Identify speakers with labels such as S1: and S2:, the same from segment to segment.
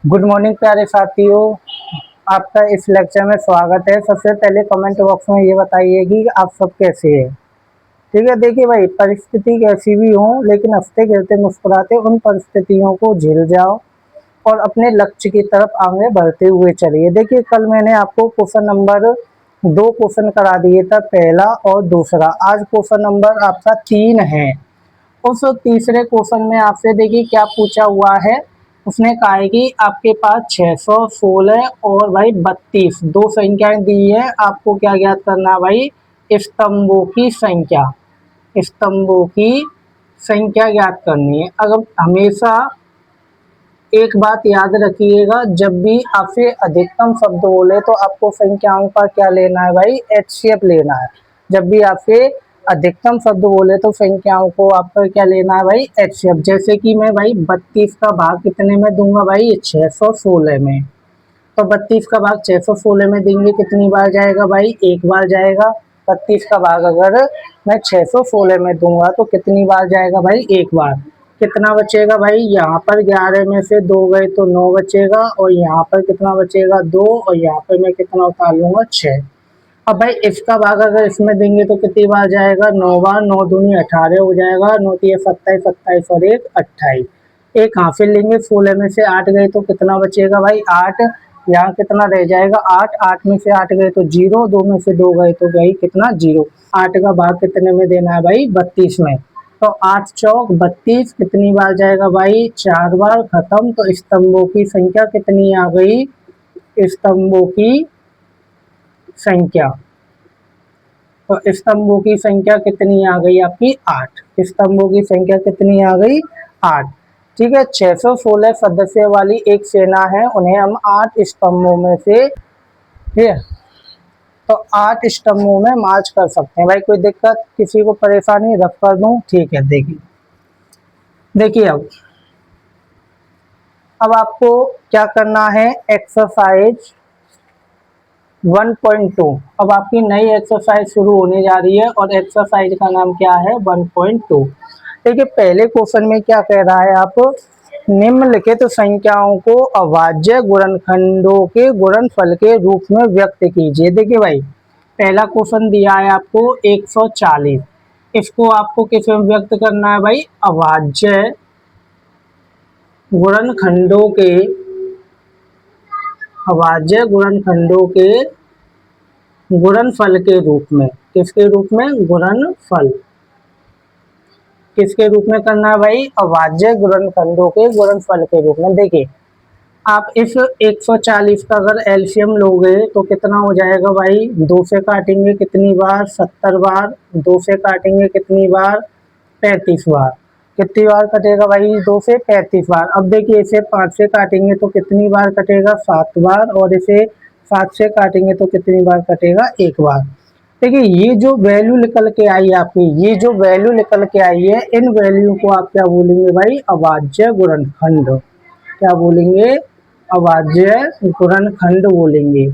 S1: Good morning प्यारे साथियों। आपका इस लेक्चर में स्वागत है। सबसे पहले कमेंट बॉक्स में ये बताइए कि आप सब कैसे हैं। ठीक है, देखिए भाई, परिस्थिति कैसी भी हो लेकिन हंसते खेलते मुस्कुराते उन परिस्थितियों को झेल जाओ और अपने लक्ष्य की तरफ आगे बढ़ते हुए चलिए। देखिए, कल मैंने आपको क्वेश्चन नंबर 2 क्वेश्चन करा दिए था, पहला और दूसरा। आज क्वेश्चन नंबर आपका 3 है। उस तीसरे क्वेश्चन में आपसे देखिए क्या पूछा हुआ है। उसने कहा है कि आपके पास 616 और भाई 32 दो संख्याएं दी है। आपको क्या ज्ञात करना है भाई? स्तंभों की संख्या। स्तंभों की संख्या ज्ञात करनी है। अगर हमेशा एक बात याद रखिएगा, जब भी आपसे अधिकतम शब्द बोले तो आपको संख्याओं का क्या लेना है भाई? एचसीएफ लेना है। जब भी आपसे अधिकतम शब्द बोले तो संख्याओं को आपका क्या लेना है भाई? एचसीएफ। जैसे कि मैं भाई 32 का भाग कितने में दूंगा भाई? 616 में। तो 32 का भाग 616 में देंगे, कितनी बार जाएगा भाई? एक बार जाएगा। 32 का भाग अगर मैं 616 में दूंगा तो कितनी बार जाएगा भाई? एक बार। कितना बचेगा भाई? यहाँ पर 11 में से 2 गए तो 9 बचेगा, और यहाँ पर कितना बचेगा? 2, और यहाँ पर मैं कितना उतार लूंगा? 6। अब भाई इसका भाग अगर इसमें देंगे तो कितनी बार जाएगा? 9 बार। 9 दूनी 18 हो जाएगा, 9 तिया 27, 27 और 1 28। एक हासिल लेंगे, 16 में से 8 गए तो कितना बचेगा भाई? 8। यहाँ कितना रह जाएगा? 8। 8 में से 8 गए तो 0, 2 में से 2 गए तो भाई कितना? 0। 8 का भाग कितने में देना है भाई? 32 में। तो 8 चौक 32 कितनी बार जाएगा भाई? 4 बार। खत्म। तो स्तंभों की संख्या कितनी आ गई? स्तंभों की संख्या। तो स्तंभों की संख्या कितनी आ गई आपकी? 8। स्तंभों की संख्या कितनी आ गई? 8। ठीक है, 616 सदस्य वाली एक सेना है, उन्हें हम 8 स्तंभों में से, ठीक है, तो 8 स्तंभों में मार्च कर सकते हैं। भाई कोई दिक्कत, किसी को परेशानी? रफ कर दूं? ठीक है, देखिए देखिए अब आपको क्या करना है? एक्सरसाइज 1.2। अब आपकी नई एक्सरसाइज शुरू होने जा रही है और एक्सरसाइज का नाम क्या है? 1.2। देखिए, पहले क्वेश्चन में क्या कह रहा है? आप निम्नलिखित संख्याओं को अभाज्य गुणनखंडों के गुणनफल के रूप में व्यक्त कीजिए। देखिए भाई, पहला क्वेश्चन दिया है आपको 140। इसको आपको किस में व्यक्त करना है भाई? अभाज्य गुणनखंडों के, अभाज्य गुणनखंडों के गुणनफल के रूप में। किसके रूप में? गुणनफल। किसके रूप में करना है भाई? अभाज्य गुणनखंडों के गुणनफल के रूप में। देखिए, आप इस 140 का अगर एलसीएम लोगे तो कितना हो जाएगा भाई? 2 से काटेंगे कितनी बार? 70 बार। 2 से काटेंगे कितनी बार? 35 बार। कितनी बार कटेगा भाई? 2 से 35 बार। अब देखिए, इसे 5 से काटेंगे तो कितनी बार कटेगा? 7 बार। और इसे 7 से काटेंगे तो कितनी बार कटेगा? 1 बार। देखिए, ये जो वैल्यू निकल के आई आपकी, ये जो वैल्यू निकल के आई है, इन वैल्यू को आप क्या बोलेंगे भाई? अभाज्य गुणनखंड। क्या बोलेंगे? अभाज्य गुणनखंड बोलेंगे।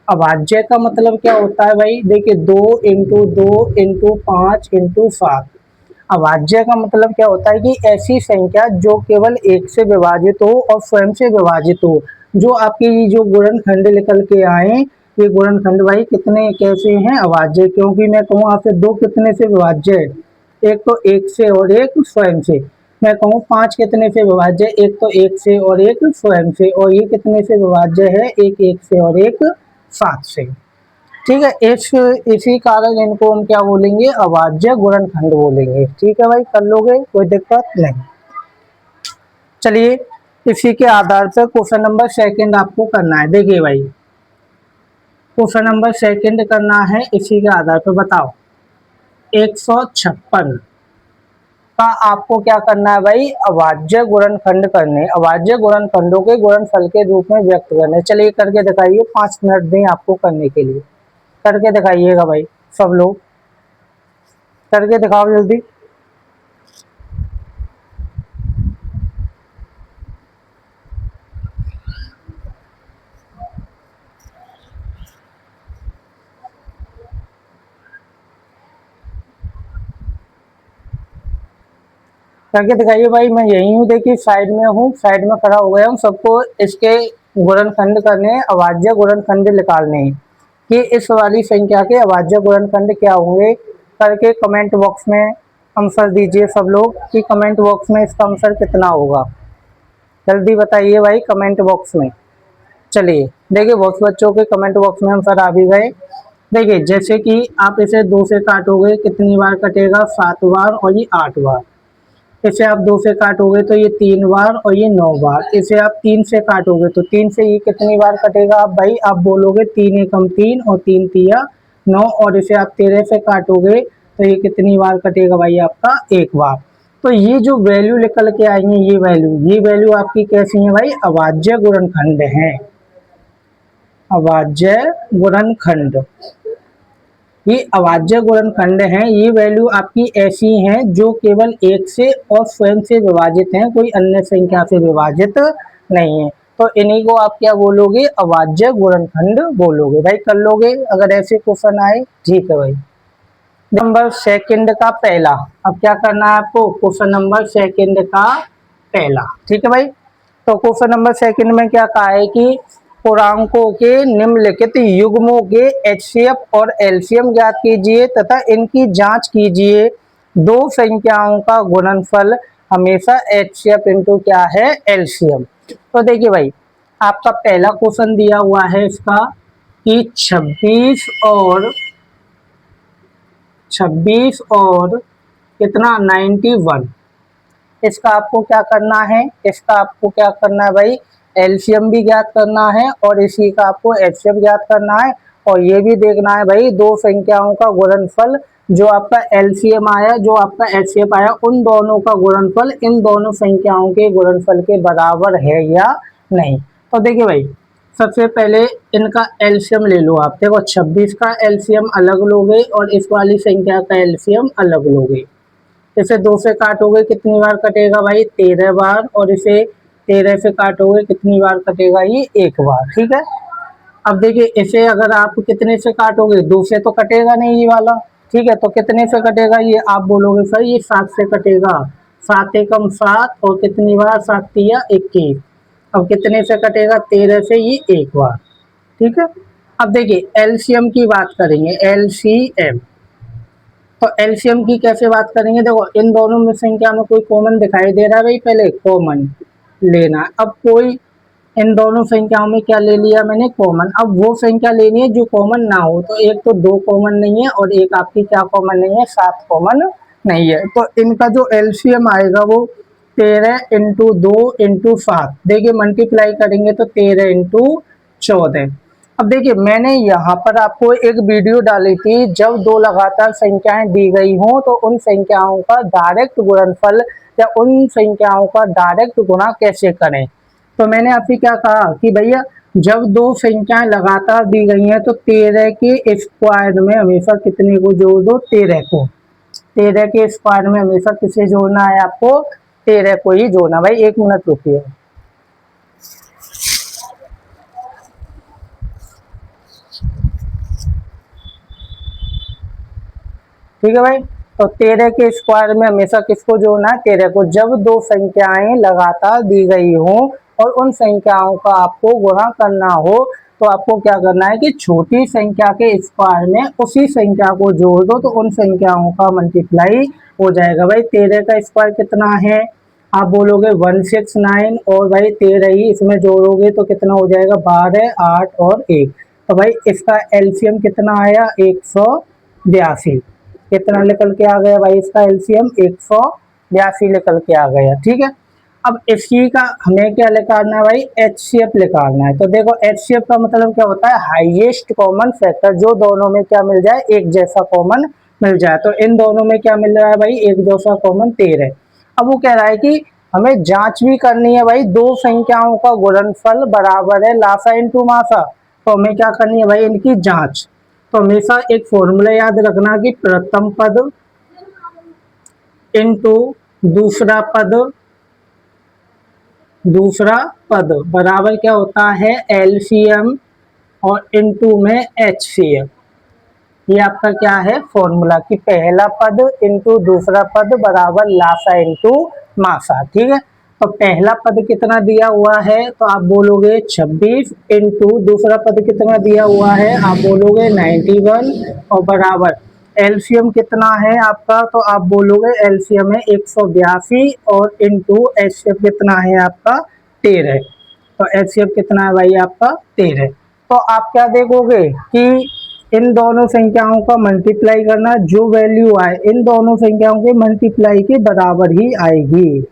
S1: अभाज्य का मतलब क्या होता है भाई? देखिए, 2 इंटू 2 इंटू 5 इंटू 7। अभाज्य का मतलब क्या होता है कि ऐसी संख्या जो केवल 1 से विभाजित हो और स्वयं से विभाजित हो। जो आपकी जो गुणनखंड निकल के आए, ये गुणनखंड भाई कितने कैसे हैं? अभाज्य। क्योंकि मैं कहूँ आपसे 2 कितने से विभाज्य है? एक तो 1 से और एक स्वयं से। मैं कहूँ 5 कितने से विभाज्य? एक तो 1 से और एक स्वयं से। और ये कितने से विभाज्य है? एक 1 से और एक 7 से। ठीक है, इसी कारण इनको हम क्या बोलेंगे? अभाज्य गुणनखंड बोलेंगे। ठीक है भाई, कर लोगे? कोई दिक्कत नहीं। चलिए, इसी के आधार पर क्वेश्चन नंबर सेकंड आपको करना है। देखिए भाई, क्वेश्चन नंबर सेकंड करना है इसी के आधार पर। बताओ, 156 का आपको क्या करना है भाई? अभाज्य गुणनखंड करने। अभाज्य गुणनखंडों के गुणनफल के रूप में व्यक्त करने। चलिए करके दिखाइए, 5 मिनट दें आपको करने के लिए। करके दिखाइएगा भाई, सब लोग करके दिखाओ जल्दी। करके दिखाइए भाई। मैं यही हूँ, देखिए साइड में हूँ, साइड में खड़ा हो गया हूँ। सबको इसके गुणनखंड करने हैं, अभाज्य गुणनखंड निकालने हैं कि इस वाली संख्या के अभाज्य गुणनखंड क्या होंगे। करके कमेंट बॉक्स में आंसर दीजिए सब लोग कि कमेंट बॉक्स में इसका आंसर कितना होगा। जल्दी बताइए भाई कमेंट बॉक्स में। चलिए देखिए, बहुत बच्चों के कमेंट बॉक्स में आंसर आ भी गए। देखिए जैसे कि आप इसे 2 से काटोगे कितनी बार कटेगा, 7 बार, और ये 8 बार। इसे आप 2 से काटोगे तो ये 3 बार और ये 9 बार। इसे आप 3 से काटोगे तो 3 से ये कितनी बार कटेगा, आप भाई आप बोलोगे 3 एकम 3 और 3 तिया 9। और इसे आप 13 से काटोगे तो ये कितनी बार कटेगा भाई, आपका 1 बार। तो ये जो वैल्यू निकल के आएंगे, ये वैल्यू आपकी कैसी है भाई, अभाज्य गुणनखंड है। अभाज्य गुणनखंड, ये अभाज्य गुणनखंड है। ये वैल्यू आपकी ऐसी हैं जो केवल 1 से और स्वयं से विभाजित हैं, कोई अन्य संख्या से विभाजित नहीं है। तो इन्हीं को आप क्या बोलोगे, अभाज्य गुणनखंड बोलोगे। भाई कर लोगे अगर ऐसे क्वेश्चन आए, ठीक है भाई। नंबर सेकंड का पहला, अब क्या करना है आपको, क्वेश्चन नंबर सेकंड का पहला, ठीक है भाई। तो क्वेश्चन नंबर सेकंड में क्या कहा है कि पूर्णांकों के निम्नलिखित युग्मों के एचसीएफ और एलसीएम ज्ञात कीजिए तथा इनकी जांच कीजिए। दो संख्याओं का गुणनफल हमेशा एचसीएफ इंटू क्या है, एलसीएम। तो देखिए भाई, आपका पहला क्वेश्चन दिया हुआ है इसका कि 26 और कितना 91। इसका आपको क्या करना है, इसका आपको क्या करना है भाई, एलसीएम भी ज्ञात करना है और इसी का आपको एचसीएफ ज्ञात करना है। और ये भी देखना है भाई दो संख्याओं का गुणनफल, जो आपका एलसीएम आया जो आपका एचसीएफ आया, उन दोनों का गुणनफल इन दोनों संख्याओं के गुणनफल के बराबर है या नहीं। तो देखिए भाई, सबसे पहले इनका एलसीएम ले लो आप। देखो 26 का एलसीएम अलग लोगे और इस वाली संख्या का एलसीएम अलग लोगे। इसे 2 से काटोगे कितनी बार कटेगा भाई, 13 बार। और इसे 13 से काटोगे कितनी बार कटेगा, ये 1 बार, ठीक है। अब देखिए इसे अगर आप कितने से काटोगे, 2 से तो कटेगा नहीं ये वाला, ठीक है। तो कितने से कटेगा, ये आप बोलोगे सर ये 7 से कटेगा। 7 एकम 7 और कितनी बार, 7 तिया 21। अब कितने से कटेगा, 13 से, ये 1 बार, ठीक है। अब देखिए एलसीएम की बात करेंगे, एलसीएम। तो एलसीएम की कैसे बात करेंगे, देखो इन दोनों में संख्या में कोई कॉमन दिखाई दे रहा है भाई, पहले कॉमन लेना है। अब कोई इन दोनों संख्याओं में क्या ले लिया मैंने, कॉमन। अब वो संख्या लेनी है जो कॉमन ना हो। तो एक तो 2 कॉमन नहीं है और एक आपकी क्या कॉमन नहीं है, 7 कॉमन नहीं है। तो इनका जो एलसीएम आएगा वो 13 इंटू 2 इंटू 7। देखिए मल्टीप्लाई करेंगे तो 13 इंटू 14। अब देखिए मैंने यहाँ पर आपको एक वीडियो डाली थी, जब दो लगातार संख्याएं दी गई हों तो उन संख्याओं का डायरेक्ट गुणनफल या उन संख्याओं का डायरेक्ट गुणा कैसे करें। तो मैंने आपसे क्या कहा कि भैया जब दो संख्याएं लगातार दी गई हैं तो 13 के स्क्वायर में हमेशा कितने को जोड़ दो, 13 को। 13 के स्क्वायर में हमेशा किसे जोड़ना है आपको, 13 को ही जोड़ना। भाई 1 मिनट रुकिए। ठीक है भाई, तो 13 के स्क्वायर में हमेशा किसको जोड़ना है, 13 को। जब दो संख्याएं लगातार दी गई हों और उन संख्याओं का आपको गुणा करना हो तो आपको क्या करना है कि छोटी संख्या के स्क्वायर में उसी संख्या को जोड़ दो तो उन संख्याओं का मल्टीप्लाई हो जाएगा। भाई 13 का स्क्वायर कितना है, आप बोलोगे 169 और भाई 13 ही इसमें जोड़ोगे तो कितना हो जाएगा, 12, 8 और 1। तो भाई इसका एलसीएम कितना आया, 182। कितना निकल के आ गया भाई, इसका एलसीएम 182 निकल के आ गया, ठीक है। अब इसी का हमें क्या निकालना है भाई, एचसीएफ निकालना है। तो देखो एचसीएफ का मतलब क्या होता है, हाईएस्ट कॉमन फैक्टर, जो दोनों में क्या मिल जाए, एक जैसा कॉमन मिल जाए। तो इन दोनों में क्या मिल रहा है भाई, एक जैसा कॉमन 13। अब वो कह रहा है कि हमें जांच भी करनी है भाई, दो संख्याओं का गुणनफल बराबर है लासा इंटू मासा। तो हमें क्या करनी है भाई, इनकी जांच। तो हमेशा एक फॉर्मूला याद रखना कि प्रथम पद इंटू दूसरा पद बराबर क्या होता है, एलसीएम और इंटू में एचसीएफ। ये आपका क्या है फॉर्मूला कि पहला पद इंटू दूसरा पद बराबर लासा इंटू मासा। ठीक है, तो पहला पद कितना दिया हुआ है तो आप बोलोगे 26 इंटू दूसरा पद कितना दिया हुआ है आप बोलोगे 91 और बराबर एलसीएम कितना है आपका तो आप बोलोगे एलसीएम है 182 और इंटू एचसीएफ कितना है आपका 13। तो एचसीएफ कितना है भाई आपका 13। तो आप क्या देखोगे कि इन दोनों संख्याओं का मल्टीप्लाई करना, जो वैल्यू आए इन दोनों संख्याओं के मल्टीप्लाई के बराबर ही आएगी।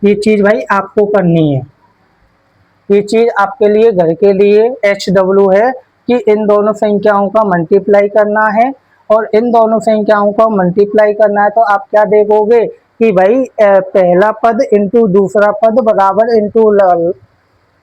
S1: ये चीज भाई आपको करनी है, ये चीज आपके लिए घर के लिए HW है कि इन दोनों संख्याओं का मल्टीप्लाई करना है। और इन दोनों संख्याओं का मल्टीप्लाई करना है तो आप क्या देखोगे कि भाई पहला पद इंटू दूसरा पद बराबर इंटू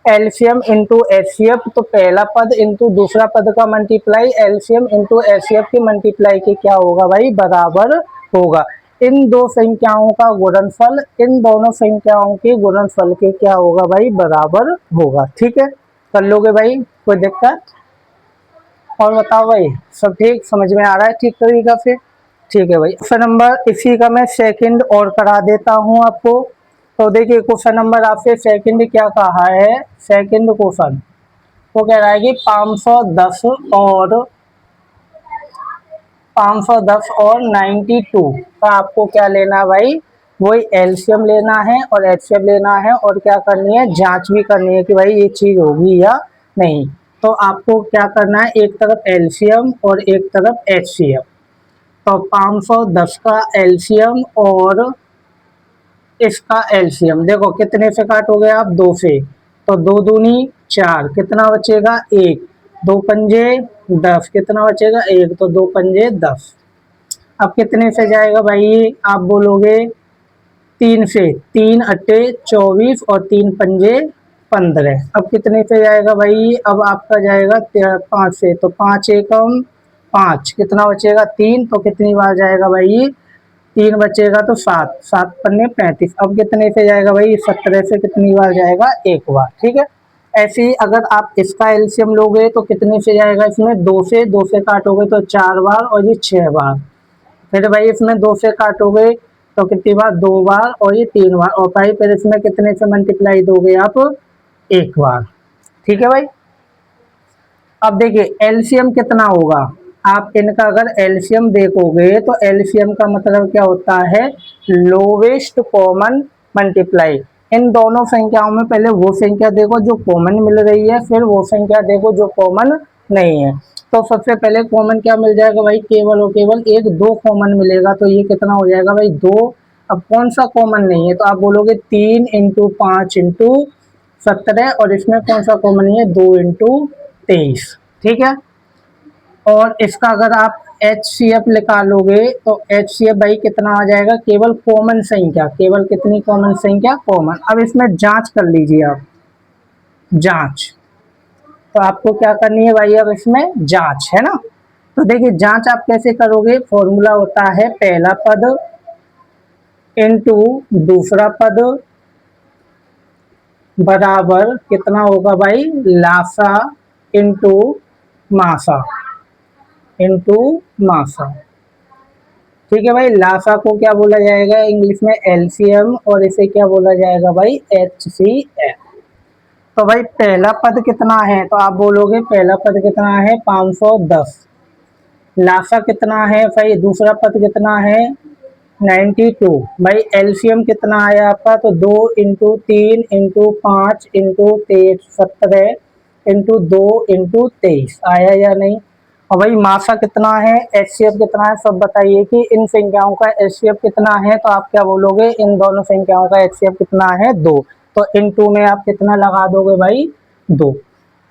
S1: एलसीएम इंटू एचसीएफ। तो पहला पद इंटू दूसरा पद का मल्टीप्लाई एलसीएम इंटू एचसीएफ की मल्टीप्लाई के क्या होगा भाई बराबर होगा। इन दो संख्याओं का गुणनफल इन दोनों संख्याओं के गुणनफल के क्या होगा भाई बराबर होगा। ठीक है, कर लोगे भाई, कोई दिक्कत? और बताओ भाई, सब ठीक समझ में आ रहा है ठीक तरीका से? ठीक है भाई, क्वेश्चन नंबर इसी का मैं सेकंड और करा देता हूं आपको। तो देखिए क्वेश्चन नंबर आपसे सेकंड क्या कहा है, सेकंड क्वेश्चन वो कह रहा है कि 510 और 92 का आपको क्या लेना भाई, वही एलसीएम लेना है और एचसीएफ लेना है और क्या करनी है जांच भी करनी है कि भाई ये चीज होगी या नहीं। तो आपको क्या करना है, एक तरफ एलसीएम और एक तरफ एचसीएफ। तो 510 का एलसीएम और इसका एलसीएम देखो कितने से काटोगे आप, 2 से। तो 2 दूनी 4, कितना बचेगा 1, 2 पंजे 10, कितना बचेगा 1, तो 2 पंजे 10। अब कितने से जाएगा भाई, आप बोलोगे 3 से, 3 अट्टे 24 और 3 पंजे 15। अब कितने से जाएगा भाई, अब आपका जाएगा 5 से, तो 5 एकम 5, कितना बचेगा 3, तो कितनी बार जाएगा भाई 3 बचेगा तो 7, 7 पन्ने 35। अब कितने से जाएगा भाई 17 से कितनी बार जाएगा, एक बार। ठीक है, ऐसे ही अगर आप इसका एलसीएम लोगे तो कितने से जाएगा, इसमें 2 से, 2 से काटोगे तो 4 बार और ये 6 बार। फिर भाई इसमें 2 से काटोगे तो कितनी बार, 2 बार और ये 3 बार। और भाई फिर इसमें कितने से मल्टीप्लाई दोगे आप, एक बार। ठीक है भाई, अब देखिए एलसीएम कितना होगा, आप इनका अगर एलसीएम देखोगे तो एलसीएम का मतलब क्या होता है, लोवेस्ट कॉमन मल्टीप्लाई। इन दोनों संख्याओं में पहले वो संख्या देखो जो कॉमन मिल रही है, फिर वो संख्या देखो जो कॉमन नहीं है। तो सबसे पहले कॉमन क्या मिल जाएगा भाई, केवल और केवल एक 2 कॉमन मिलेगा, तो ये कितना हो जाएगा भाई 2। अब कौन सा कॉमन नहीं है, तो आप बोलोगे 3 इंटू 5 इंटू 17 और इसमें कौन सा कॉमन नहीं है, 2 इंटू 23। ठीक है, और इसका अगर आप HCF निकालोगे तो HCF भाई कितना आ जाएगा, केवल कॉमन संख्या, केवल कितनी कॉमन संख्या, कॉमन। अब इसमें जांच कर लीजिए आप, जांच। तो आपको क्या करनी है भाई, अब इसमें जांच है ना। तो देखिए जांच आप कैसे करोगे, फॉर्मूला होता है पहला पद इंटू दूसरा पद बराबर कितना होगा भाई, लासा इंटू मासा, इंटू मासा। ठीक है भाई, लासा को क्या बोला जाएगा इंग्लिश में, एलसीएम, और इसे क्या बोला जाएगा भाई, HCF। तो भाई पहला पद कितना है, तो आप बोलोगे पहला पद कितना है 510, लासा कितना है भाई, दूसरा पद कितना है 92। भाई एलसीएम कितना आया आपका, तो 2 into 3 into 5 into 17 into 2 into 23 आया या नहीं। और भाई मासा कितना है, एचसीएफ कितना है, सब बताइए कि इन संख्याओं का एचसीएफ कितना है। तो आप क्या बोलोगे, इन दोनों संख्याओं का एचसीएफ कितना है 2। तो इन 2 में आप कितना लगा दोगे भाई 2।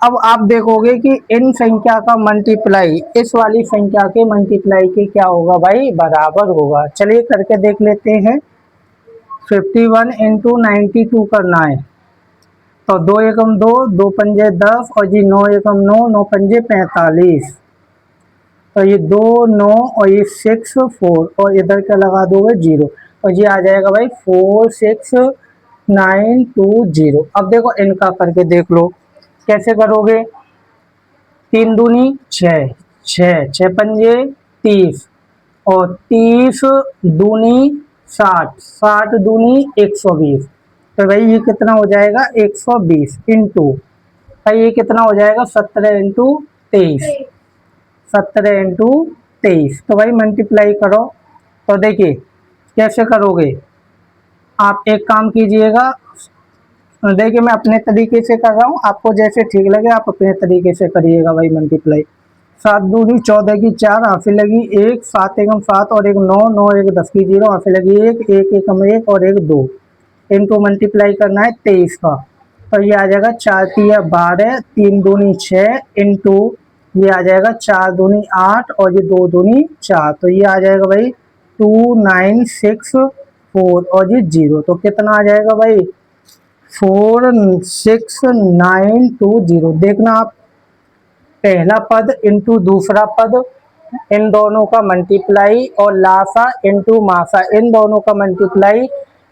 S1: अब आप देखोगे कि इन संख्या का मल्टीप्लाई इस वाली संख्या के मल्टीप्लाई के क्या होगा भाई, बराबर होगा। चलिए करके देख लेते हैं। 51 इंटू 92 करना है, तो 2 एकम 2, 2 पंजे 10 और जी 9 एकम 9, 9 पंजे 45। तो ये 2 9 और ये 6 4 और इधर क्या लगा दोगे 0, और ये आ जाएगा भाई 4 6 9 2 0। अब देखो इनका करके देख लो कैसे करोगे, 3 दूनी 6, 6 6 पंजे 30 और 30 दूनी 60, 60 दूनी 120। तो भाई ये कितना हो जाएगा 120 इंटू, भाई ये कितना हो जाएगा 17 इंटू 23, 17 इंटू 23। तो भाई मल्टीप्लाई करो। तो देखिए कैसे करोगे आप, एक काम कीजिएगा, देखिए मैं अपने तरीके से कर रहा हूँ, आपको जैसे ठीक लगे आप अपने तरीके से करिएगा भाई मल्टीप्लाई। 7 दूनी 14 की 4, हाफे लगी 1, 7 एकम 7 और एक 9, 9 एक 10 की 0, हाफे लगी 1, 1 एकम 1 और एक 2, इनको मल्टीप्लाई करना है 23 का। तो ये आ जाएगा 4 तिया 12, 3 दूनी 6 इंटू ये आ जाएगा 4 दूनी 8 और ये 2 दूनी 4, तो ये आ जाएगा भाई 2964 और ये 0, तो कितना आ जाएगा भाई 46920। देखना आप, पहला पद इंटू दूसरा पद, इन दोनों का मल्टीप्लाई, और लासा इंटू मासा, इन दोनों का मल्टीप्लाई,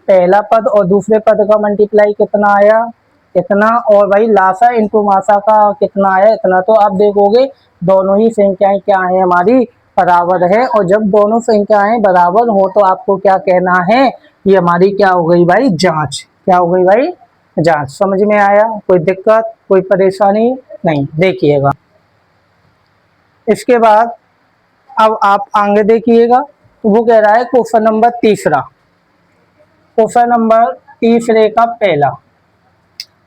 S1: पहला पद और दूसरे पद का मल्टीप्लाई कितना आया इतना, और भाई लासा इंटू मासा का कितना आया इतना। तो आप देखोगे दोनों ही संख्याएं क्या है हमारी बराबर है, और जब दोनों संख्याएं बराबर हो तो आपको क्या कहना है, ये हमारी क्या हो गई भाई जांच, क्या हो गई भाई जांच। समझ में आया, कोई दिक्कत कोई परेशानी नहीं। देखिएगा इसके बाद अब आप आगे देखिएगा, तो वो कह रहा है क्वेश्चन नंबर तीसरा, क्वेश्चन नंबर तीसरे का पहला।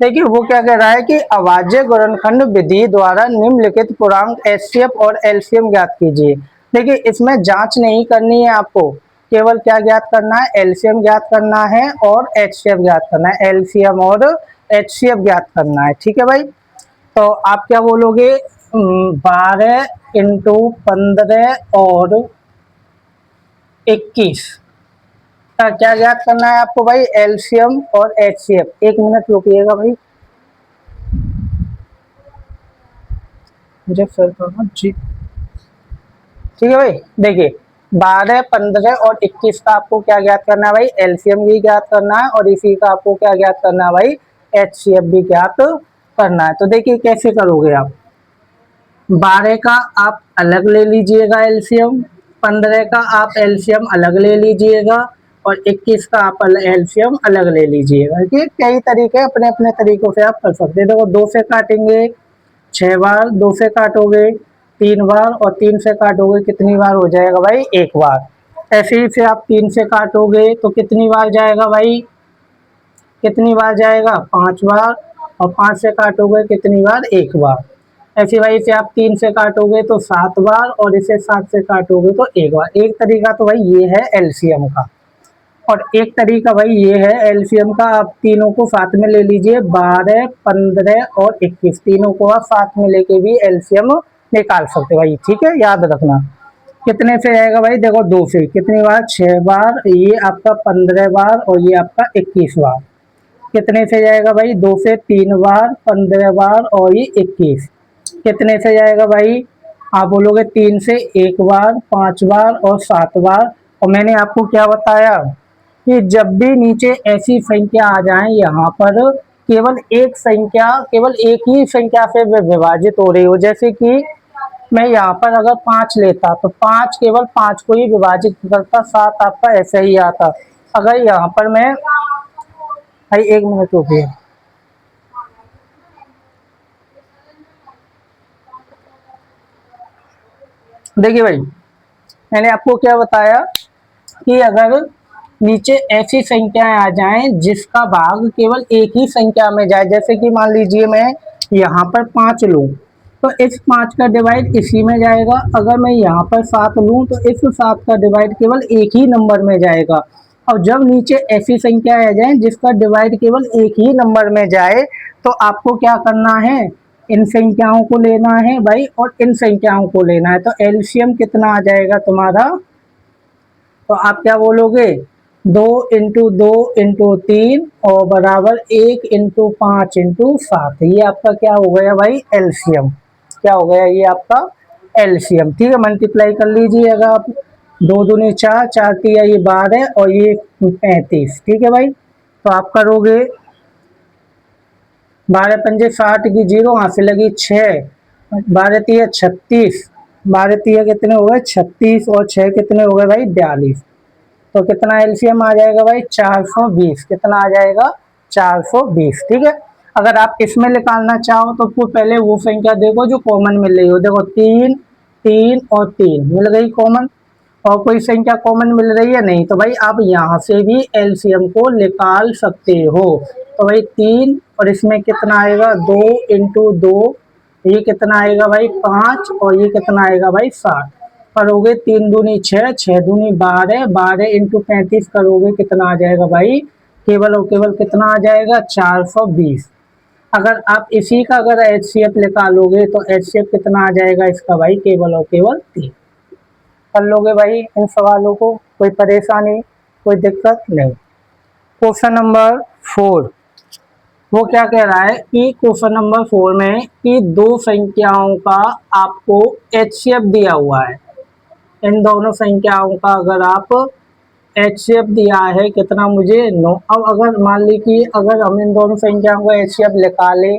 S1: देखिए वो क्या कह रहा है कि अभाज्य गुणनखंड विधि द्वारा निम्नलिखित पूर्णांक एचसीएफ और एलसीएम ज्ञात कीजिए। देखिए इसमें जांच नहीं करनी है आपको, केवल क्या ज्ञात करना है, एलसीएम ज्ञात करना है और एचसीएफ ज्ञात करना है, एलसीएम और एचसीएफ ज्ञात करना है। ठीक है भाई, तो आप क्या बोलोगे 12 इंटू 15 और 21 का क्या ज्ञात करना है आपको भाई, एलसीएम और एचसीएफ। एक मिनट रुकिएगा भाई, मुझे फिर करना जी। ठीक है भाई, देखिए 12, 15 और 21 का आपको क्या ज्ञात करना है भाई, एलसीएम भी ज्ञात करना है, और इसी का आपको क्या ज्ञात करना है भाई, एचसीएफ भी ज्ञात करना है। तो देखिए कैसे करोगे आप, 12 का आप अलग ले लीजिएगा एलसीएम, 15 का आप एलसीएम अलग ले लीजिएगा, और 21 का आप एलसीएम अलग ले लीजिएगा। ये कई तरीके अपने अपने तरीकों से आप कर सकते हैं। देखो 2 से काटेंगे 6 बार, 2 से काटोगे 3 बार, और 3 से काटोगे कितनी बार हो जाएगा भाई 1 बार। ऐसे ही से आप 3 से काटोगे तो कितनी बार जाएगा भाई, कितनी बार जाएगा 5 बार, और 5 से काटोगे कितनी बार 1 बार। ऐसे भाई इसे आप 3 से काटोगे तो 7 बार, और इसे 7 से काटोगे तो 1 बार। एक तरीका तो भाई ये है एलसीएम का, और एक तरीका भाई ये है एलसीएम का, आप तीनों को साथ में ले लीजिए, 12, 15 और 21, तीनों को आप साथ में लेके भी एलसीएम निकाल सकते भाई। ठीक है, याद रखना कितने से आएगा भाई, देखो 2 से कितनी बार 6 बार, ये आपका 15 बार और ये आपका 21 बार। कितने से जाएगा भाई, 2 से 3 बार, 15 बार और ये 21। कितने से जाएगा भाई, आप बोलोगे 3 से 1 बार, 5 बार और 7 बार। और मैंने आपको क्या बताया कि जब भी नीचे ऐसी संख्या आ जाए यहाँ पर केवल एक संख्या, केवल एक ही संख्या से विभाजित हो रही हो, जैसे कि मैं यहाँ पर अगर 5 लेता तो 5 केवल 5 को ही विभाजित करता, 7 आपका ऐसे ही आता। अगर यहाँ पर मैं भाई 1 मिनट रुकिए, देखिए भाई मैंने आपको क्या बताया कि अगर नीचे ऐसी संख्याएं आ जाएं जिसका भाग केवल एक ही संख्या में जाए, जैसे कि मान लीजिए मैं यहाँ पर 5 लूँ तो इस 5 का डिवाइड इसी में जाएगा, अगर मैं यहाँ पर 7 लूँ तो इस 7 का डिवाइड केवल एक ही नंबर में जाएगा। और जब नीचे ऐसी संख्या आ जाए जिसका डिवाइड केवल एक ही नंबर में जाए तो आपको क्या करना है, इन संख्याओं को लेना है भाई, और इन संख्याओं को लेना है। तो एलसीएम कितना आ जाएगा तुम्हारा, तो आप क्या बोलोगे 2 इंटू 2 इंटू 3 और बराबर 1 इंटू 5 इंटू 7। ये आपका क्या हो गया भाई एलसीएम, क्या हो गया ये आपका एलसीएम। ठीक है, मल्टीप्लाई कर लीजिए, अगर आप 2 दूनी 4, 4 तिया ये 12 और ये 35। ठीक है भाई, तो आप करोगे 12 पंजे 60 की 0, हाथ से लगी 6, 12 तिया 36, 12 तिया कितने हो गए 36 और 6 कितने हो गए भाई 42। तो कितना एलसीएम आ जाएगा भाई 420। कितना आ जाएगा 420। ठीक है, अगर आप इसमें निकालना चाहो तो फिर पहले वो संख्या देखो जो कॉमन मिल रही हो। देखो 3 3 और 3 मिल गई कॉमन, और कोई संख्या कॉमन मिल रही है नहीं, तो भाई आप यहाँ से भी एलसीएम को निकाल सकते हो। तो भाई 3 और इसमें कितना आएगा 2 इंटू 2, ये कितना आएगा भाई 5, और ये कितना आएगा भाई 7। करोगे 3 दूनी 6, 6 दूनी 12, 12 इंटू 35 करोगे कितना आ जाएगा भाई, केवल और केवल कितना आ जाएगा 420। अगर आप इसी का अगर एचसीएफ निकालोगे तो एचसीएफ कितना आ जाएगा इसका भाई, केवल और केवल 3। कर लोगे भाई इन सवालों को, कोई परेशानी कोई दिक्कत नहीं। क्वेश्चन नंबर 4, वो क्या कह रहा है कि क्वेश्चन नंबर 4 में कि दो संख्याओं का आपको एचसीएफ दिया हुआ है। इन दोनों संख्याओं का अगर आप एचसीएफ दिया है कितना मुझे 9। अब अगर मान ली कि अगर हम इन दोनों संख्याओं का एचसीएफ निकाले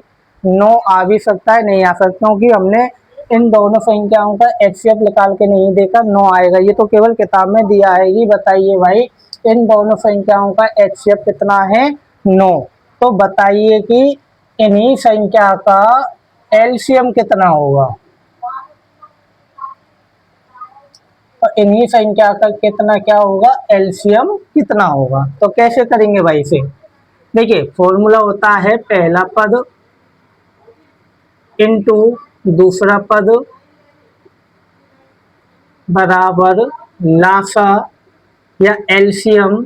S1: 9 आ भी सकता है नहीं आ सकता, क्योंकि हमने इन दोनों संख्याओं का एचसीएफ निकाल के नहीं देखा 9 आएगा, ये तो केवल किताब में दिया है। ये बताइए भाई इन दोनों संख्याओं का एचसीएफ कितना है 9, तो बताइए कि इन्हीं संख्या का एलसीएम कितना होगा। तो इन्हीं संख्या का कितना क्या होगा एलसीएम कितना होगा। तो कैसे करेंगे भाई इसे, देखिए फॉर्मूला होता है पहला पद इंटू दूसरा पद बराबर लासा या एलसीएम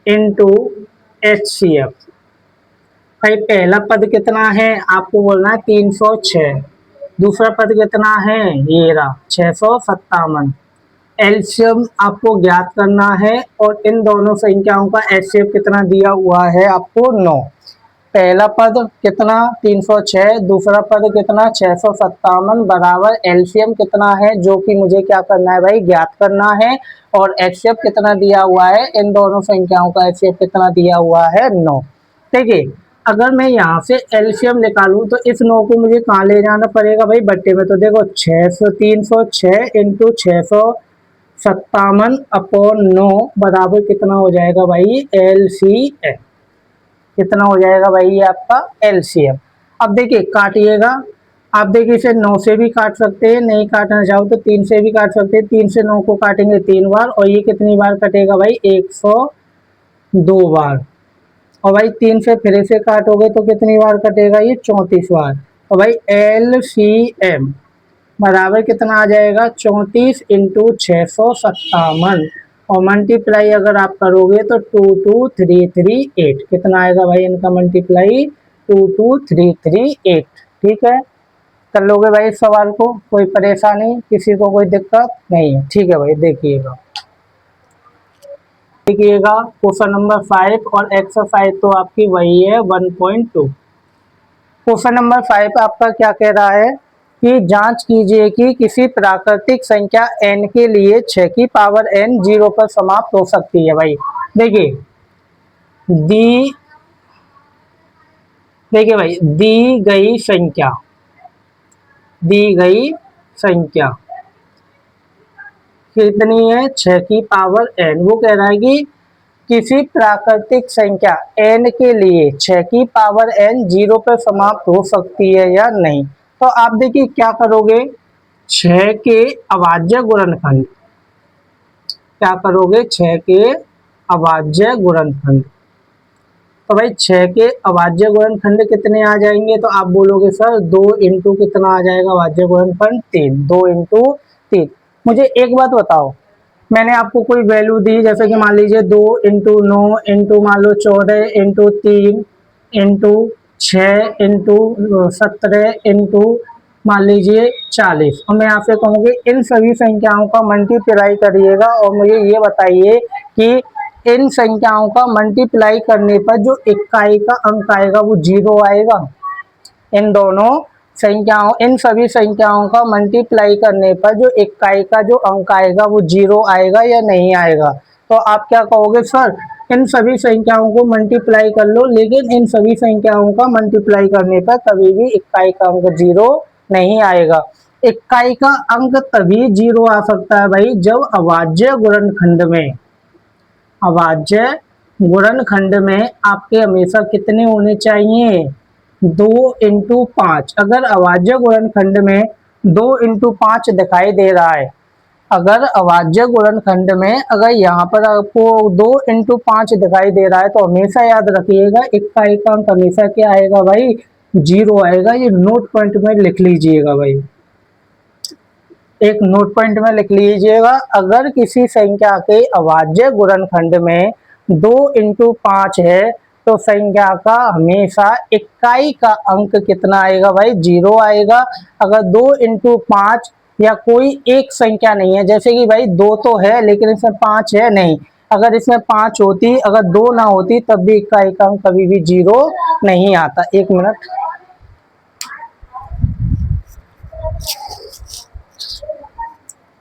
S1: इंटू एचसीएफ। भाई पहला पद कितना है आपको बोलना है 306, दूसरा पद कितना है ये रहा 657। एलसीएम आपको ज्ञात करना है और इन दोनों संख्याओं का एचसीएफ कितना दिया हुआ है आपको 9। पहला पद कितना 306, दूसरा पद कितना 657 बराबर एलसीएम कितना है जो कि मुझे क्या करना है भाई ज्ञात करना है, और एचसीएफ कितना दिया हुआ है इन दोनों संख्याओं का एचसीएफ कितना दिया हुआ है 9। देखिए अगर मैं यहाँ से एलसीएम निकालूं तो इस 9 को मुझे कहाँ ले जाना पड़ेगा भाई बट्टे में। तो देखो 306 इंटू 657 अपॉन 9 बराबर कितना हो जाएगा भाई एलसीएम। कितना हो जाएगा भाई ये आपका एलसीएम। अब देखिए काटिएगा, आप देखिए इसे 9 से भी काट सकते हैं, नहीं काटना चाहो तो 3 से भी काट सकते हैं। 3 से 9 को काटेंगे 3 बार, और ये कितनी बार कटेगा भाई 102 बार। और भाई 3 से फिर से काटोगे तो कितनी बार कटेगा ये 34 बार। तो भाई एलसीएम बराबर कितना आ जाएगा 34 इंटू 657, और मल्टीप्लाई अगर आप करोगे तो 22338। कितना आएगा भाई इनका मल्टीप्लाई 22338। ठीक है, कर लोगे भाई इस सवाल को, कोई परेशानी किसी को कोई दिक्कत नहीं है। ठीक है भाई देखिएगा क्वेश्चन नंबर 5 और एक्सरसाइज तो आपकी वही है 1.2। क्वेश्चन नंबर 5 आपका क्या कह रहा है कि जांच कीजिए कि किसी प्राकृतिक संख्या n के लिए 6 की पावर n 0 पर समाप्त हो सकती है। भाई देखिए दी गई संख्या कितनी है 6 की पावर n। वो कह रहा है कि किसी प्राकृतिक संख्या n के लिए 6 की पावर n 0 पर समाप्त हो सकती है या नहीं। तो आप देखिए क्या करोगे 6 के अभाज्य गुणनखंड, क्या करोगे 6 के अभाज्य गुणनखंड। तो भाई 6 के अभाज्य गुणनखंड कितने आ जाएंगे, तो आप बोलोगे सर 2 इंटू कितना आ जाएगा अभाज्य गुणनखंड 3, 2 इंटू 3। मुझे एक बात बताओ, मैंने आपको कोई वैल्यू दी जैसे कि मान लीजिए 2 इंटू 9 इंटू मान लो 14 इंटू 3 इंटू 6 इंटू 17 इंटू मान लीजिए 40, और मैं आपसे कहूँगी इन सभी संख्याओं का मल्टीप्लाई करिएगा और मुझे ये बताइए कि इन संख्याओं का मल्टीप्लाई करने पर जो इकाई का अंक आएगा वो 0 आएगा। इन दोनों संख्याओं इन सभी संख्याओं का मल्टीप्लाई करने पर जो इकाई का जो अंक आएगा वो 0 आएगा या नहीं आएगा। तो आप क्या कहोगे सर इन सभी संख्याओं को मल्टीप्लाई कर लो, लेकिन इन सभी संख्याओं का मल्टीप्लाई करने पर कभी भी इकाई का अंक 0 नहीं आएगा। इकाई का अंक तभी 0 आ सकता है भाई जब अभाज्य गुणनखंड में, अभाज्य गुणनखंड में आपके हमेशा कितने होने चाहिए, 2 × 5। अगर अभाज्य गुणनखंड में 2 × 5 दिखाई दे रहा है, अगर अभाज्य गुणनखंड में अगर यहाँ पर आपको 2 × 5 दिखाई दे रहा है तो हमेशा याद रखिएगा इकाई का अंक हमेशा क्या आएगा भाई, 0 आएगा। ये नोट पॉइंट में लिख लीजिएगा भाई, एक नोट पॉइंट में लिख लीजिएगा। अगर किसी संख्या के अभाज्य गुणनखंड में 2 × 5 है तो संख्या का हमेशा इकाई का अंक कितना आएगा भाई, 0 आएगा। अगर 2 × 5 या कोई एक संख्या नहीं है, जैसे कि भाई 2 तो है लेकिन इसमें 5 है नहीं, अगर इसमें 5 होती, अगर 2 ना होती तब भी इकाई का अंक कभी भी 0 नहीं आता। 1 मिनट,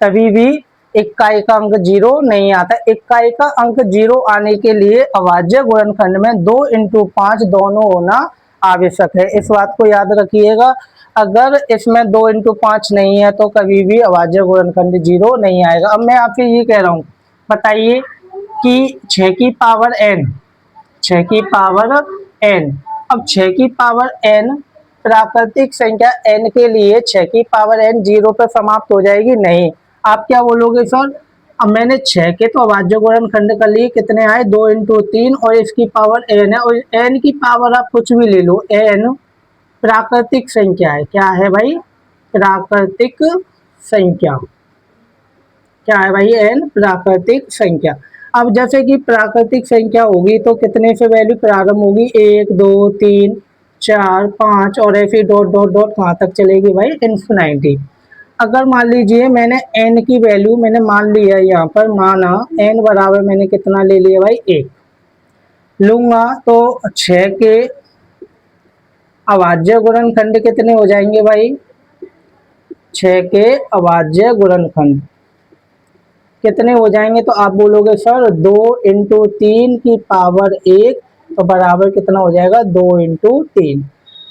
S1: तभी भी इकाई का अंक 0 नहीं आता। इकाई का अंक 0 आने के लिए अभाज्य गुणनखंड में 2 × 5 दोनों होना आवश्यक है, इस बात को याद रखिएगा। अगर इसमें 2 × 5 नहीं है तो कभी भी अभाज्य गुणनखंड 0 नहीं आएगा। अब मैं आपसे ये कह रहा हूँ, बताइए कि 6 की पावर n, 6 की पावर n, अब 6 की पावर n प्राकृतिक संख्या n के लिए 6 की पावर n 0 पर समाप्त हो जाएगी, नहीं। आप क्या बोलोगे सर, अब मैंने 6 के तो अभाज्य गुणनखंड कर लिए, कितने आए, 2 × 3 और इसकी पावर n है, और n की पावर आप कुछ भी ले लो, n प्राकृतिक संख्या है। क्या है भाई, प्राकृतिक संख्या, क्या है भाई, n प्राकृतिक संख्या। अब जैसे कि प्राकृतिक संख्या होगी तो कितने से वैल्यू प्रारंभ होगी, 1 2 3 4 5 और ऐसे डॉट डॉट डॉट कहाँ तक चलेगी भाई, इन्फिनिटी। अगर मान लीजिए मैंने n की वैल्यू मैंने मान लिया, यहाँ पर माना n बराबर मैंने कितना ले लिया भाई, 1 लूंगा, तो 6 के अभाज्य गुणनखंड कितने हो जाएंगे भाई, 6 के अभाज्य गुणनखंड कितने हो जाएंगे, तो आप बोलोगे सर 2 × 3 की पावर 1 तो बराबर कितना हो जाएगा, 2 × 3।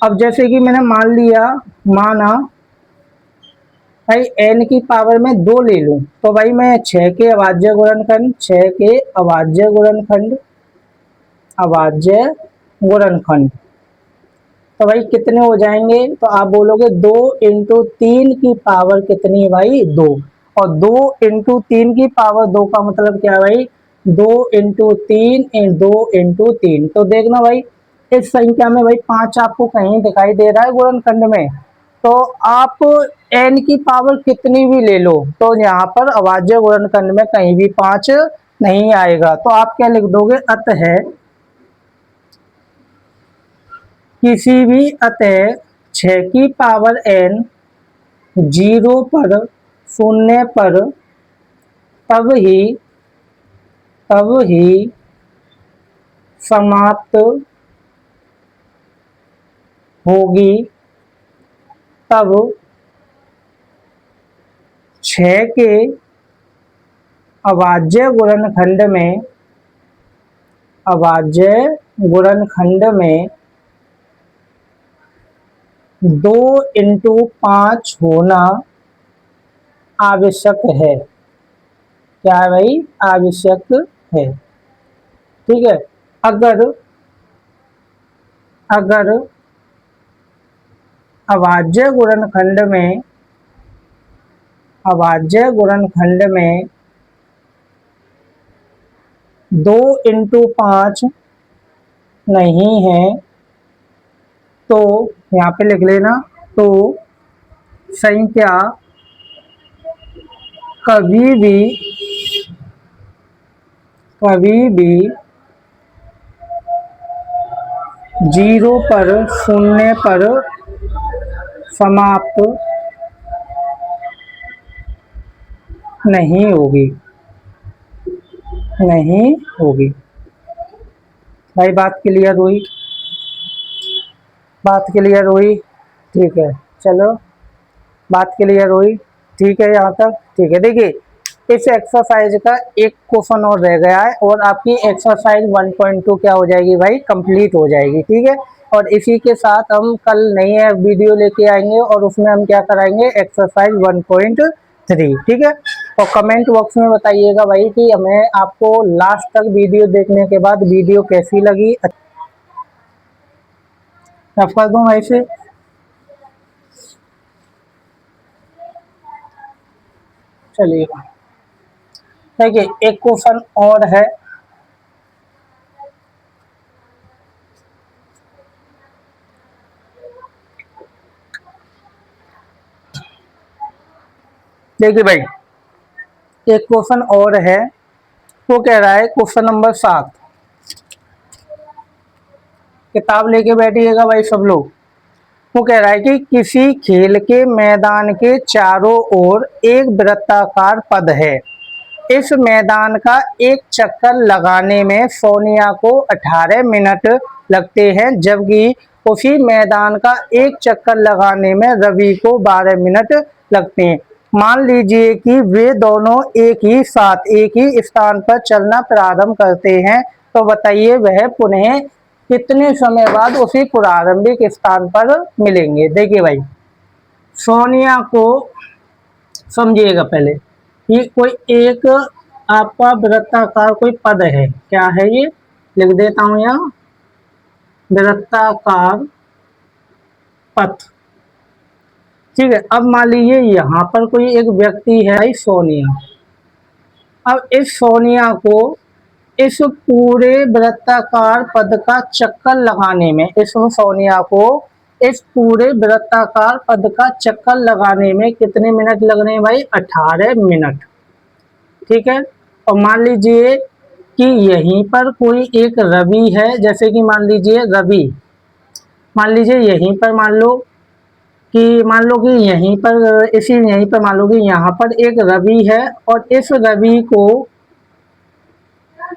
S1: अब जैसे कि मैंने मान लिया, माना भाई n की पावर में 2 ले लूं, तो भाई मैं 6 के अभाज्य गुणनखंड, 6 के अभाज्य गुणनखंड, अभाज्य गुणनखंड तो भाई कितने हो जाएंगे, तो आप बोलोगे 2 × 3 की पावर कितनी है भाई, 2, और 2 × 3 की पावर 2 का मतलब क्या है भाई, 2 × 3 2 × 3। तो देखना भाई इस संख्या में भाई 5 आपको कहीं दिखाई दे रहा है गुणनखंड में, तो आप n की पावर कितनी भी ले लो तो यहाँ पर अभाज्य गुणनखंड में कहीं भी 5 नहीं आएगा। तो आप क्या लिख दोगे, अतः किसी भी, अतः 6 की पावर n 0 पर, शून्य पर तब ही समाप्त होगी, तब 6 के अभाज्य गुणनखंड में, अभाज्य गुणनखंड में 2 × 5 होना आवश्यक है। क्या है भाई, आवश्यक है, ठीक है। अगर अभाज्य गुणनखंड में, अभाज्य गुणनखंड में 2 × 5 नहीं है तो यहाँ पे लिख लेना, तो संख्या कभी भी 0 पर, शून्य पर समाप्त नहीं होगी, नहीं होगी। भाई बात क्लियर हुई, बात क्लियर हुई, ठीक है, चलो बात क्लियर हुई, ठीक है यहाँ तक, ठीक है। देखिए इस एक्सरसाइज का एक क्वेश्चन और रह गया है और आपकी एक्सरसाइज 1.2 क्या हो जाएगी भाई, कंप्लीट हो जाएगी। ठीक है, और इसी के साथ हम कल नई है वीडियो लेके आएंगे और उसमें हम क्या कराएंगे, एक्सरसाइज 1.3। ठीक है, और कमेंट बॉक्स में बताइएगा भाई कि हमें आपको लास्ट तक वीडियो देखने के बाद वीडियो कैसी लगी। माफ कर दूं ऐसे। चलिए देखिए, एक क्वेश्चन और है। देखिए भाई, एक क्वेश्चन और है, वो कह रहा है क्वेश्चन नंबर 7। किताब लेके बैठिएगा भाई सब लोग। वो कह रहा है कि किसी खेल के मैदान के चारों ओर एक वृत्ताकार पद है। इस मैदान का एक चक्कर लगाने में सोनिया को 18 मिनट लगते हैं, जबकि उसी मैदान का एक चक्कर लगाने में रवि को 12 मिनट लगते हैं। मान लीजिए कि वे दोनों एक ही साथ एक ही स्थान पर चलना प्रारंभ करते हैं, तो बताइए वह पुनः कितने समय बाद उसी प्रारंभिक स्थान पर मिलेंगे। देखिए भाई, सोनिया को समझिएगा पहले, ये कोई एक आपका वृत्ताकार कोई पद है। क्या है ये, लिख देता हूं यहाँ, वृत्ताकार पथ। ठीक है, अब मान लीजिए यहाँ पर कोई एक व्यक्ति है भाई, सोनिया। अब इस सोनिया को इस पूरे वृत्ताकार पद का चक्कर लगाने में, इस सोनिया को इस पूरे वृत्ताकार पद का चक्कर लगाने में कितने मिनट लग रहे हैं भाई, 18 मिनट। ठीक है, और मान लीजिए कि यहीं पर कोई एक रवि है, जैसे कि मान लीजिए रवि, मान लीजिए यहीं पर मान लो कि यहीं पर यहीं पर मान लो कि यहाँ पर एक रवि है, और इस रवि को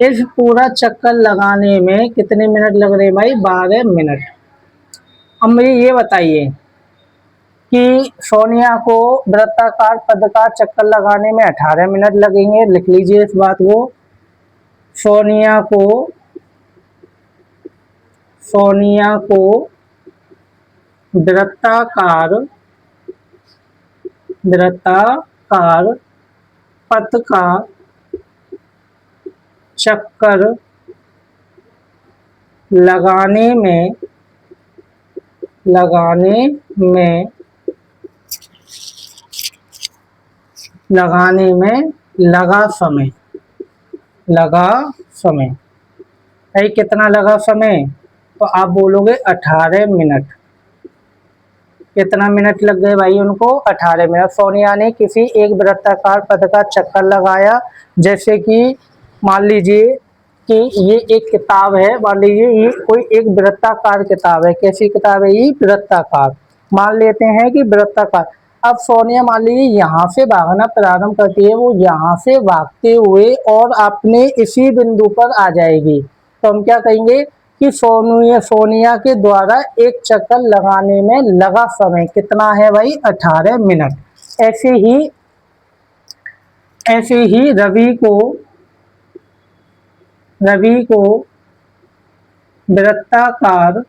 S1: इस पूरा चक्कर लगाने में कितने मिनट लग रहे हैं भाई, 12 मिनट। अब मुझे ये बताइए कि सोनिया को वृत्ताकार पद का चक्कर लगाने में 18 मिनट लगेंगे। लिख लीजिए इस बात को। सोनिया को वृत्ताकार पथ का चक्कर लगाने में लगा समय भाई, कितना लगा समय, तो आप बोलोगे 18 मिनट। कितना मिनट लग गए भाई उनको, 18 मिनट। सोनिया ने किसी एक वृत्ताकार पथ का चक्कर लगाया, जैसे कि मान लीजिए कि ये एक किताब है, मान लीजिए ये कोई एक वृत्ताकार किताब है। कैसी किताब है ये, वृत्ताकार। मान लेते हैं कि वृत्ताकार। अब सोनिया मान लीजिए यहाँ से भागना प्रारंभ करती है, वो यहाँ से भागते हुए और अपने इसी बिंदु पर आ जाएगी, तो हम क्या कहेंगे कि सोनिया के द्वारा एक चक्कर लगाने में लगा समय कितना है भाई, 18 मिनट। ऐसे ही रवि को वृत्ताकार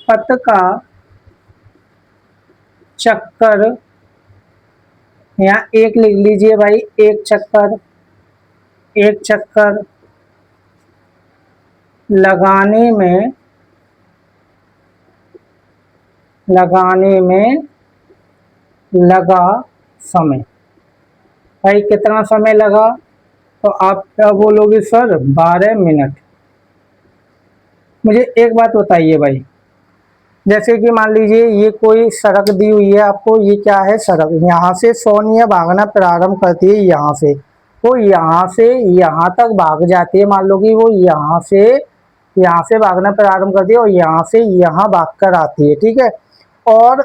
S1: पथ का चक्कर, यहाँ एक लिख लीजिए भाई, एक चक्कर लगाने में लगा समय भाई, कितना समय लगा, तो आप क्या बोलोगे सर, 12 मिनट। मुझे एक बात बताइए भाई, जैसे कि मान लीजिए ये कोई सड़क दी हुई है आपको, ये क्या है, सड़क। यहाँ से सोनिया भागना प्रारंभ करती है, यहाँ से वो यहाँ से यहाँ तक भाग जाती है। मान लो कि वो यहाँ से भागना प्रारंभ करती है और यहाँ से यहाँ भाग कर आती है। ठीक है, और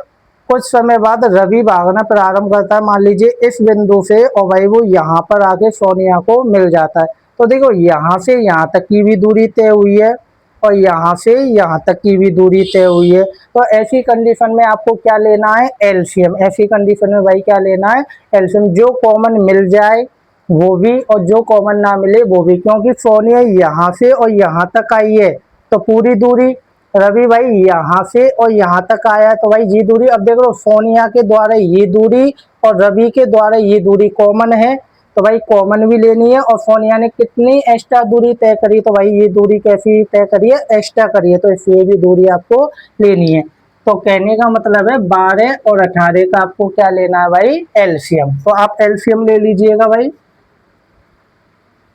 S1: कुछ समय बाद रवि भागना प्रारंभ करता है, मान लीजिए इस बिंदु से, और भाई वो यहाँ पर आके सोनिया को मिल जाता है। तो देखो यहाँ से यहाँ तक की भी दूरी तय हुई है, और यहाँ से यहाँ तक की भी दूरी तय हुई है। तो ऐसी कंडीशन में आपको क्या लेना है, एलसीएम। ऐसी कंडीशन में भाई क्या लेना है, एलसीएम। जो कॉमन मिल जाए वो भी और जो कॉमन ना मिले वो भी, क्योंकि सोनिया यहाँ से और यहाँ तक आई है तो पूरी दूरी, रवि भाई यहाँ से और यहाँ तक आया है तो भाई ये दूरी। अब देख लो सोनिया के द्वारा ये दूरी और रवि के द्वारा ये दूरी कॉमन है तो भाई कॉमन भी लेनी है। और सोनिया ने कितनी एक्स्ट्रा दूरी तय करी, तो भाई ये दूरी कैसी तय करी है, एक्स्ट्रा करी है, तो इसलिए भी दूरी आपको लेनी है। तो कहने का मतलब है 12 और 18 का आपको क्या लेना है भाई, एलसीएम। तो आप एलसीएम ले लीजिएगा भाई।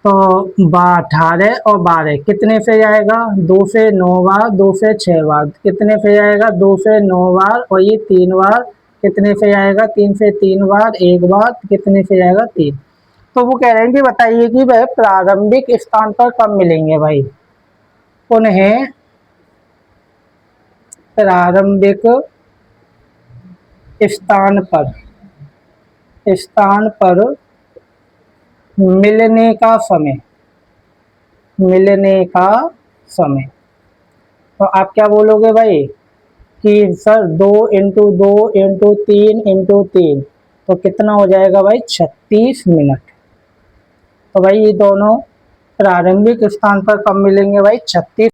S1: तो 18 और 12 कितने से जाएगा, 2 से 9 बार, 2 से 6 बार, कितने से जाएगा, 2 से 9 बार, और ये 3 बार, कितने से जाएगा, 3 से 3 बार, एक बार, कितने से जाएगा, 3। तो वो कह रहे हैं कि बताइए कि वह प्रारंभिक स्थान पर कब मिलेंगे भाई, उन्हें प्रारंभिक स्थान पर मिलने का समय, मिलने का समय। तो आप क्या बोलोगे भाई कि सर 2 इंटू 2 इंटू 3 इंटू 3, तो कितना हो जाएगा भाई, 36 मिनट। तो भाई ये दोनों प्रारंभिक स्थान पर कब मिलेंगे भाई, 36